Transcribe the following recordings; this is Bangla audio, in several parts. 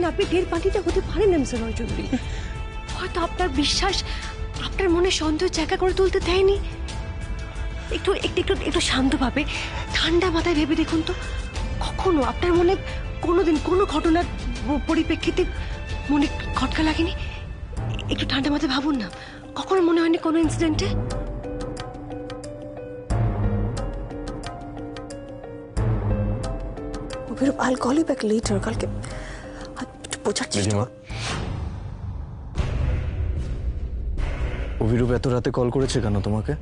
না, আপনি ঢের পানিটা হতে পারেন না মিস্টার রয় চৌধুরী। হয়তো আপনার বিশ্বাস আপনার মনে সন্দেহ জায়গা করে তুলতে দেয়নি। একটু একটু একটু একটু শান্তভাবে ঠান্ডা মাথায় ভেবে দেখুন তো, কখনো আপনার মনে কোনোদিন কোনো ঘটনার পরিপ্রেক্ষিতে মনে খটকা লাগেনি? একটু ঠান্ডা মাথায় ভাবুন না, কখনো মনে হয়নি কোনো ইনসিডেন্টে? I'll call you back later. কালকে একটু বোঝার চেষ্টা করো। অভিরূপ এত রাতে কল করেছে কেন তোমাকে?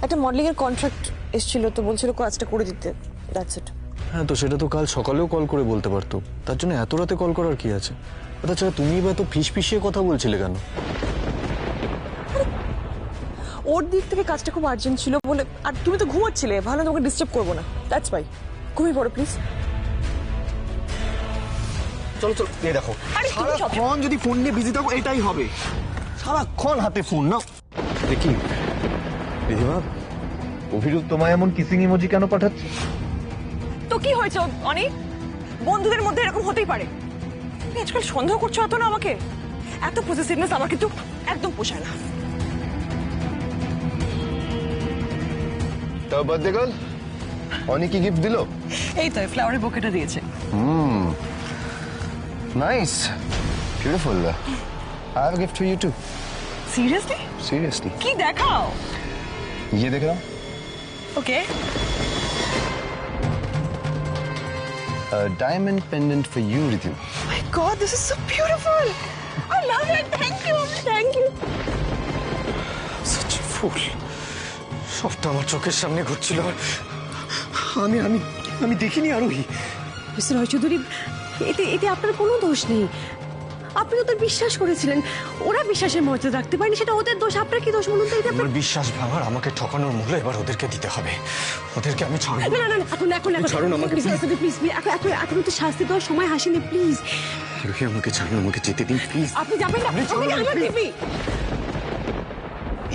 একটা মডেলিং এর কন্ট্রাক্ট এসেছিল, তো বলছিল কাজটা করে দিতে, দ্যাটস ইট। হ্যাঁ, তো সেটা তো কাল সকালেও কল করে বলতে পারতো, তার জন্য এত রাতে কল করার কি আছে? তাছাড়া তুমি বা এত ফিসফিসিয়ে কথা বলছিলে কেন? ওর দিক থেকে কাজটা খুব আর্জেন্ট ছিল বলে, আর তুমি তো ঘুমাচ্ছিলে, ভালো তোমাকে ডিস্টার্ব করবো না, দ্যাটস ওয়াই। ঘুমিয়ে পড়ো প্লিজ। চলো চলো, এই দেখো সারাক্ষণ যদি ফোন নিয়ে বিজি থাকো এটাই হবে, সারাক্ষণ হাতে ফোন নাও। দেখি রিধিমা, অভিরূপ তোমায় এমন কিসিং ইমোজি কেন পাঠাচ্ছে? তো কি হয়েছে অনেক? বন্ধুদের মধ্যে এরকম হতেই পারে। তুমি আজকাল সন্দেহ করছো এত না আমাকে? এত পজিটিভনেস আমার কিন্তু একদম পোষায় না। তো বার্থডে গার্ল অনেক কি গিফট দিলো? এই তো ফ্লাওয়ারের বুকেটা দিয়েছে। Nice, beautiful. I have a gift for you too. Seriously? Seriously. কি দেখাও? ये देख रहा हूँ। Okay. A diamond pendant for you, Ridhima. My god, this is so beautiful. I love it. Thank you, thank you. such a fool. সবটা আমার চোখের সামনে ঘুরছিল, আমি আমি আমি দেখিনি আরোহী। মিস্টার রয় চৌধুরী, এতে এতে আপনার কোনো দোষ নেই। আপনি ওদের বিশ্বাস করেছিলেন, ওরা বিশ্বাসের মর্যাদা রাখতে পারেনি, সেটা ওদের দোষ। আপনার কি দোষ বলুন তো? এটা আমার বিশ্বাস ভাঙার, আমাকে ঠকানোর মূল্য এবার ওদেরকে দিতে হবে। ওদেরকে আমি ছাড়ব না না না, এখন এখন এখন ছাড়ুন আমাকে, প্লিজ। এখন এখন এখন তো শাস্তি দেওয়ার সময় হাসিনি, প্লিজ। আরোহী, আমাকে ছাড়ুন, আমাকে যেতে দিন প্লিজ। আপনি যাবেন না, আপনি আমার দিবি।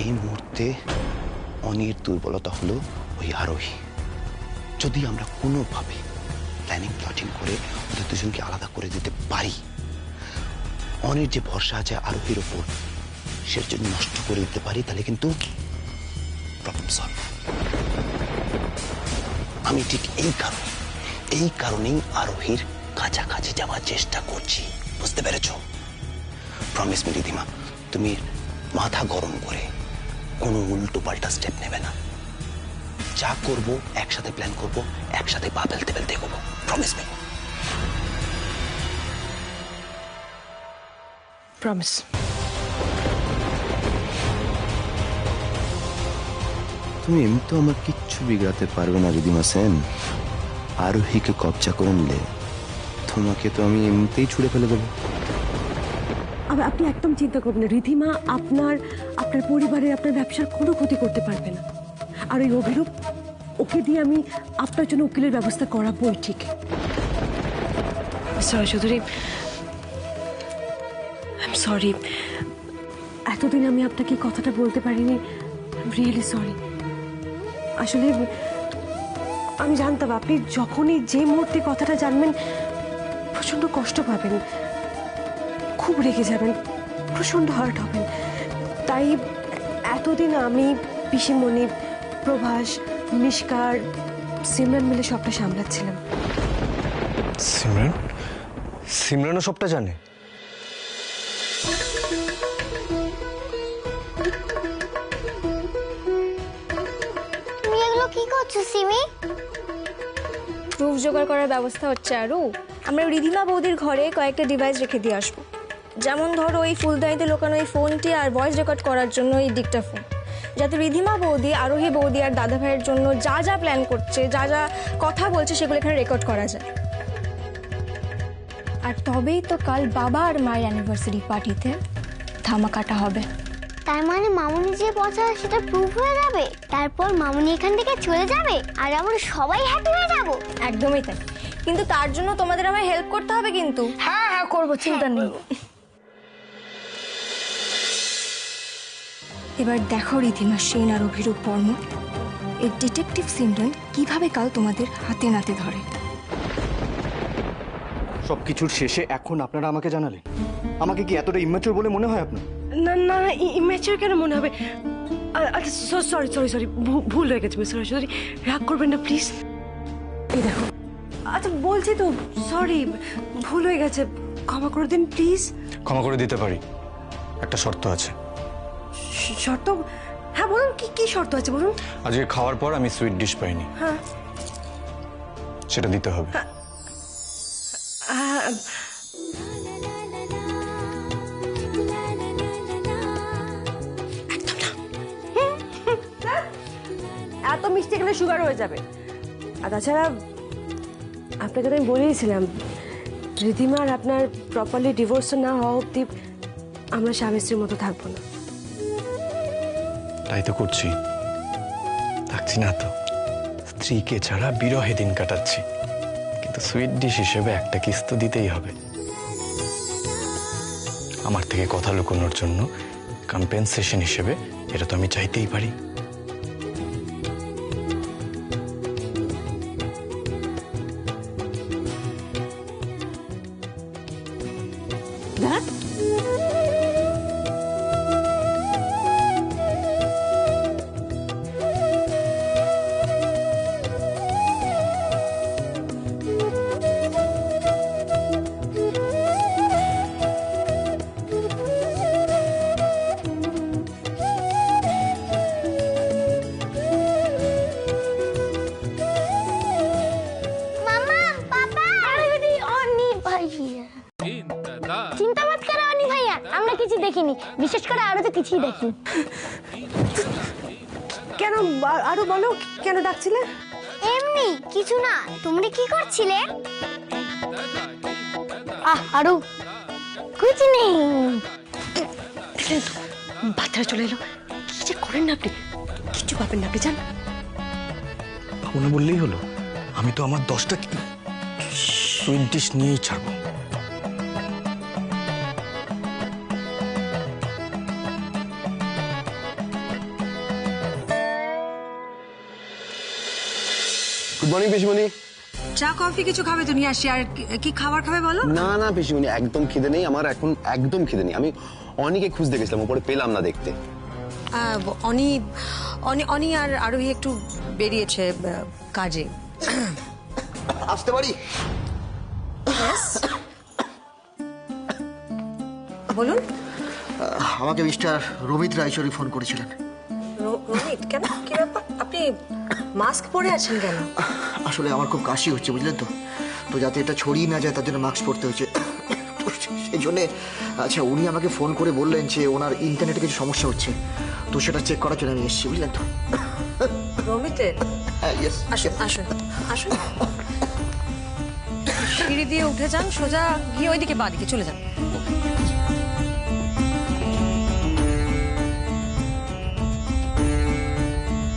এই মুহূর্তে অনির দুর্বলতা হলো ওই আরোহী। যদি আমরা কোনোভাবে প্ল্যানিং প্লটিং করে ওদের দুজনকে আলাদা করে দিতে পারি, অনির যে ভরসা আছে আরোহীর ওপর, সেটা যদি নষ্ট করে দিতে পারি, তাহলে কিন্তু প্রবলেম সলভ। আমি ঠিক এই কারণেই আরোহীর কাছাকাছি যাওয়ার চেষ্টা করছি, বুঝতে পেরেছো? প্রমিস মি রিধিমা, তুমি মাথা গরম করে কোনো উল্টো পাল্টা স্টেপ নেবে না। যা করব একসাথে প্ল্যান করব, একসাথে পা ফেলতে ফেলতে এগোবো, প্রমিস মি। প্রমিস। তুমি এমনিতেও আমার কিচ্ছু বিগড়াতে পারবে না রিধিমা সেন। আরোহীকে কবজা করে নিলে তোমাকে তো আমি এমনিতেই ছুড়ে ফেলে দেবো। আপনি একদম চিন্তা করবেন না, রিধিমা আপনার আপনার পরিবারের, আপনার ব্যবসার কোনো ক্ষতি করতে পারবে না। আর ওই অভিরূপ, ওকে দিয়ে আমি আপনার জন্য উকিলের ব্যবস্থা করাবোই। ঠিক mister Roy Chowdhury, I am sorry, এতদিন আমি আপনাকে কথাটা বলতে পারিনি, রিয়েলি সরি। আসলে আমি জানতাম আপনি যখনই যে মুহূর্তে কথাটা জানবেন প্রচন্ড কষ্ট পাবেন, খুব রেগে যাবেন, প্রচন্ড হার্ট হবেন। তাই এতদিন আমি পিসিমণি, প্রভাস, মিশকার, সিমরান মিলে সবটা সামলাচ্ছিলাম। সিমরানও সবটা জানে? তুমি এগুলো কি করছো সিমি? প্রুফ জোগাড় করার ব্যবস্থা হচ্ছে। আরও আমরা রিধিমা বৌদির ঘরে কয়েকটা ডিভাইস রেখে দিয়ে আসবো, যেমন ধরো ওই ফুলদানিতে লোকানো ওই ফোনটি, আর ভয়েস রেকর্ড করার জন্য এই ডিক্টাফোন, যাতে রিধিমা বৌদি, আরোহী বৌদি আর দাদা ভাইয়ের জন্য যা যা প্ল্যান করছে, যা যা কথা বলছে, সেগুলো এখানে রেকর্ড করা যায়। আর তবেই তো কাল বাবা আর মায়ের অ্যানিভার্সারি পার্টিতে ধামাকাটা হবে। তার মানে মামুনি যে পচা সেটা প্রুফ হয়ে যাবে, তারপর মামুনি এখান থেকে চলে যাবে আর আমরা সবাই হ্যাপি হয়ে যাব। একদমই তাই, কিন্তু তার জন্য তোমাদের আমায় হেল্প করতে হবে কিন্তু। হ্যাঁ হ্যাঁ করবো, চিন্তা নেই। এবার দেখো রিধিমা সেন আর অভিরূপ বর্মন, এই ডিটেকটিভ সিমরান কিভাবে কাল তোমাদের হাতে নাতে ধরে। সবকিছুর শেষে এখন আপনারা আমাকে জানালেন? আমাকে কি এতটা ইম্যাচিওর বলে মনে হয় আপনার? না না ইম্যাচিওর কেন মনে হবে? আচ্ছা সরি সরি সরি, ভুল হয়ে গেছে মিস্টার চৌধুরী, রাগ করবেন না প্লিজ। এই দেখো, আচ্ছা বলছি তো সরি, ভুল হয়ে গেছে, ক্ষমা করে দিন প্লিজ। ক্ষমা করে দিতে পারি, একটা শর্ত আছে। শর্ত? হ্যাঁ বলুন, কি কি শর্ত আছে বলুন। আজকে খাওয়ার পর আমি সুইট ডিশ পাইনি, হ্যাঁ সেটা দিতে হবে। এত মিষ্টি খেলে সুগার হয়ে যাবে। আর তাছাড়া আপনাকে তো আমি বলেইছিলাম, রিধিমা আর আপনার প্রপারলি ডিভোর্স না হওয়া অব্দি আমরা স্বামী স্ত্রীর মতো থাকবো না। তাই তো করছি, থাকছি না তো, স্ত্রীকে ছাড়া বিরহে দিন কাটাচ্ছি, কিন্তু সুইট ডিশ হিসেবে একটা কিস তো দিতেই হবে। আমার থেকে কথা লুকোনোর জন্য কম্পেনসেশন হিসেবে এটা তো আমি চাইতেই পারি। মামা পাপা আরে অনি ভাইয়া, চিন্তা মত করো অনি ভাইয়া, আমরা কিছু দেখিনি, বিশেষ করে আরো তো কিছুই দেখিনি। কেন আরো বলো, কেন ডাকছিলে? এমনি কিছু না, তোমরা কি করছিলে? আরো কিছু নেই। বাচ্চারা চলে এলো, কি যে করেন না আপনি, কিছু পাবেন না আপনি, জান। মনে বললেই হলো, আমি তো আমার 10টা সুইট ডিশ নিয়েই ছাড়বো। গুড মর্নিং পিসিমণি। চা কফি কিছু খাবে তো নিয়ে আসি। আর কি খাবার খাবে বলো? না না পিসিমণি, একদম খিদে নেই আমার, এখন একদম খিদে নেই। আমি অনেকে খুঁজতে গেছিলাম, উপরে পেলাম না দেখতে। অনি অনি অনি আর আরোহী একটু বেরিয়েছে কাজে। আসতে পারি? বলুন। আমাকে মিস্টার রমিত রায়চৌরি ফোন করেছিলেন। রোহিত, কেন, কি ব্যাপার? আপনি মাস্ক পরে আছেন কেন? আসলে আমার খুব কাশি হচ্ছে বুঝলেন তো, তো যাতে এটা ছড়িয়ে না যায় তার জন্য মাস্ক পরতে হয়েছে। তো সেই জন্যে আচ্ছা উনি আমাকে ফোন করে বললেন যে ওনার ইন্টারনেটে কিছু সমস্যা হচ্ছে, তো সেটা চেক করার জন্য আমি এসেছি বুঝলেন তো। রোহিতের? হ্যাঁ ইয়েস। আসুন আসুন আসুন, সিঁড়ি দিয়ে উঠে যান, সোজা গিয়ে ওইদিকে বাঁদিকে চলে যান।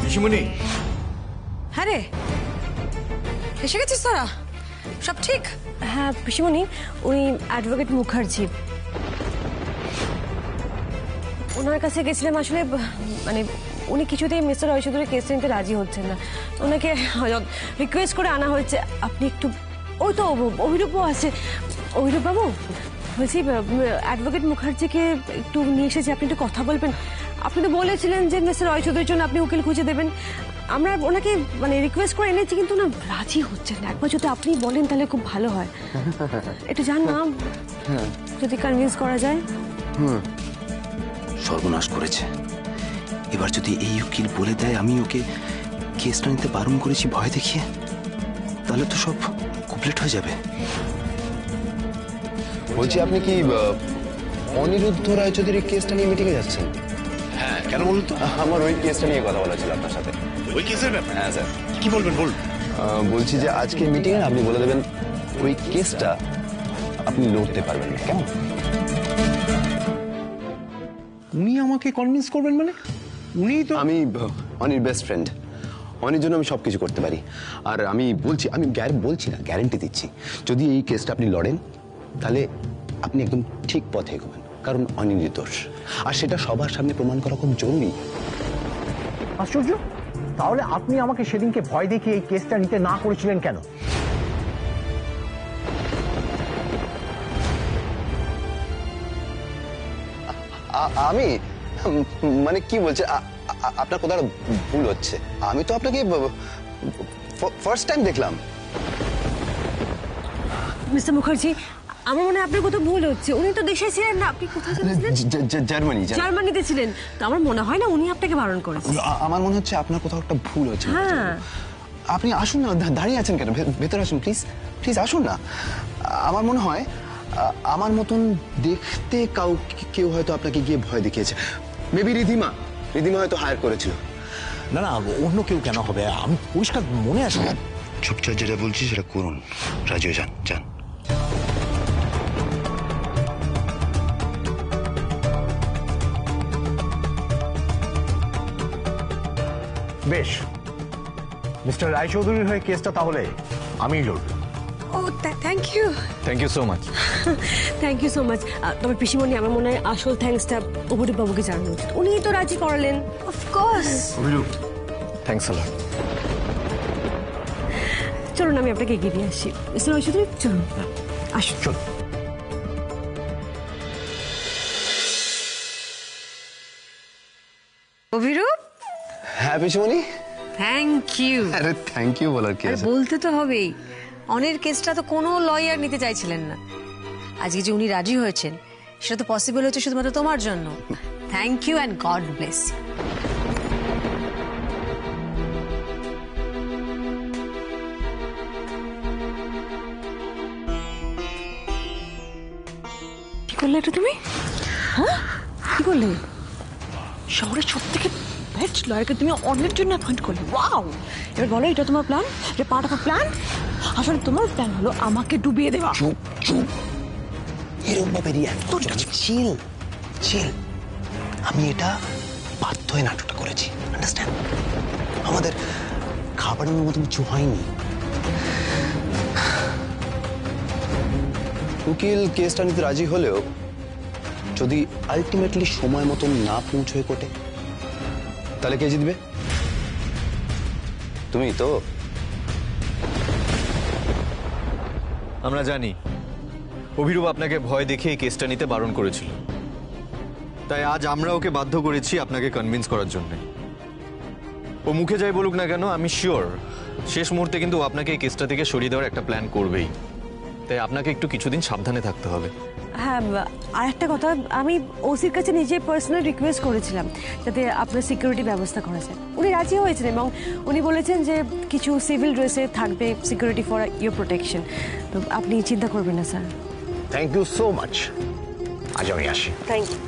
পিসিমণি, হ্যাঁ রে, এসে গেছিস তোরা? সব ঠিক? হ্যাঁ পিসিমণি, উনি অ্যাডভোকেট মুখার্জি, ওনার কাছে গেছিলাম। আসলে মানে উনি কিছুতেই মিস্টার রয় চৌধুরীর কেস নিতে রাজি হচ্ছেন না, ওনাকে রিকোয়েস্ট করে আনা হয়েছে। আপনি একটু, ওই তো অভিরূপও আছে, অভিরূপ বাবু বলছি, অ্যাডভোকেট মুখার্জিকে একটু নিয়ে এসেছি, আপনি একটু কথা বলবেন। আপনি তো বলেছিলেন যে মিস্টার রয় চৌধুরীর জন্য আপনি উকিল খুঁজে দেবেন, আমরা ওনাকে মানে রিকোয়েস্ট করে এনেছি, কিন্তু না রাজি হচ্ছেন না। একবার যদি আপনি বলেন তাহলে খুব ভালো হয়, একটু জান না, যদি কনভিন্স করা যায়। সর্বনাশ করেছে, এবার যদি এই উকিল বলে দেয় আমি ওকে কেসটা নিতে বারণ করেছি ভয় দেখিয়ে, তাহলে তো সব কমপ্লিট হয়ে যাবে। বলছি আপনি কি অনিরুদ্ধ রায়চৌধুরীর কেসটা নিয়ে মিটিংয়ে যাচ্ছেন? হ্যাঁ, কেন বলুন তো? আমার ওই কেসটা নিয়ে কথা বলা ছিল আপনার সাথে। ওই কেসের ব্যাপারে? হ্যাঁ স্যার। কি বলবেন বলুন। বলছি যে আজকে মিটিংয়ে আপনি বলে দেবেন ওই কেসটা আপনি লড়তে পারবেন না, কেমন? উনি আমাকে কনভিন্স করবেন মানে? উনি তো আমি অনির বেস্ট ফ্রেন্ড, অনির জন্য আমি সবকিছু করতে পারি। আর আমি বলছি, আমি বলছি না, গ্যারেন্টি দিচ্ছি, যদি এই কেসটা আপনি লড়েন তাহলে আপনি একদম ঠিক পথে এগোবেন, কারণ অনি নির্দোষ, আর সেটা সবার সামনে প্রমাণ করা খুব জরুরি। আশ্চর্য, তাহলে আপনি আমাকে সেদিনকে ভয় দেখিয়ে এই কেসটা নিতে না করেছিলেন কেন? আমি মানে কি বলছে আপনার কোথাও ভুল হচ্ছে। আমি তো আপনাকে ফার্স্ট টাইম দেখলাম। মিস্টার মুখার্জি, আমার মনে হয় আপনার কোথাও ভুল হচ্ছে। উনি তো দেশে ছিলেন না, আপনি কোথায় ছিলেন? জার্মানি। জার্মানিতে ছিলেন। তো আমার মনে হয় না উনি আপনাকে বারণ করেছেন। আমার মনে হচ্ছে আপনার কোথাও একটা ভুল হচ্ছে। হ্যাঁ, আপনি আসুন না, দাঁড়িয়ে আছেন কেন? ভেতরে আসুন প্লিজ, প্লিজ আসুন না। আমার মনে হয় আমার মতন দেখতে কেউ হয়তো আপনাকে গিয়ে ভয় দেখিয়েছে। মেবি রিধিমা হয়তো হায়ার করেছিল। না না, অন্য কেউ কেন হবে? আমি পরিষ্কার মনে আসে না। চুপচাপ যেটা বলছি সেটা করুন। রাজু যান যান। বেশ, মিস্টার রায়চৌধুরীর হয়ে কেসটা তাহলে আমিই লড়ব। ও thank you, thank you so much. Thank you so much. তবে পিসিমণি, আমার মনে হয় আসল থ্যাঙ্কসটা অভিরূপ বাবুকে জানানো উচিত। উনিই তো রাজি করালেন। অফকোর্স। থ্যাংকস আ লট। চলুন আমি আপনাকে এগিয়ে দিয়ে আসি। মিস্টার রায়চৌধুরী চলুন, আসুন। চল। অভিরূপ, হ্যাঁ পিসমণি। Thank you. আরে থ্যাংক ইউ বলার কি আছে? বলতে তো হবেই, অনের কেসটা তো কোনো লয়ার নিতে চাইছিলেন না। আজকে যে উনি রাজি হয়েছেন সেটা তো পসিবল হচ্ছে শুধুমাত্র তোমার জন্য। Thank you and god bless you. কি করলে এটা তুমি? হ্যাঁ, কি করলে? শহরের সব থেকে বেস্ট লয়ারকে তুমি অন্যের জন্য অ্যাপয়েন্ট করলে। ওয়াও! এবার বলো, এটা তোমার প্ল্যান? এটা পার্ট অফ আ প্ল্যান? আসলে তোমার প্ল্যান হলো আমাকে ডুবিয়ে দেওয়া। চুপ চুপ, এরকম ভাবে রিয়াক্ট করছো। চিল চিল। আমি এটা বাধ্য হয়ে নাটকটা করেছি, আন্ডারস্ট্যান্ড? আমাদের খাবারের মতো কিছু হয়নি। উকিল কেসটা নিতে রাজি হলেও যদি আলটিমেটলি সময় মতন না পৌঁছয় কোর্টে, তাহলে কে জিতবে? তুমি তো। আমরা জানি অভিরূপ আপনাকে ভয় দেখিয়ে এই কেসটা নিতে বারণ করেছিল, তাই আজ আমরা ওকে বাধ্য করেছি আপনাকে কনভিন্স করার জন্য। ও মুখে যাই বলুক না কেন, আমি শিওর শেষ মুহূর্তে কিন্তু ও আপনাকে এই কেসটা থেকে সরিয়ে দেওয়ার একটা প্ল্যান করবেই। তাই আপনাকে একটু কিছুদিন সাবধানে থাকতে হবে। হ্যাঁ, আর একটা কথা, আমি ওসির কাছে নিজে পার্সোনাল রিকোয়েস্ট করেছিলাম যাতে আপনার সিকিউরিটি ব্যবস্থা করা যায়। উনি রাজি হয়েছেন এবং উনি বলেছেন যে কিছু সিভিল ড্রেসে থাকবে সিকিউরিটি ফর ইউর প্রোটেকশন। তো আপনি চিন্তা করবেন না sir. Thank you so much. আজ আমি আসি। Thank you.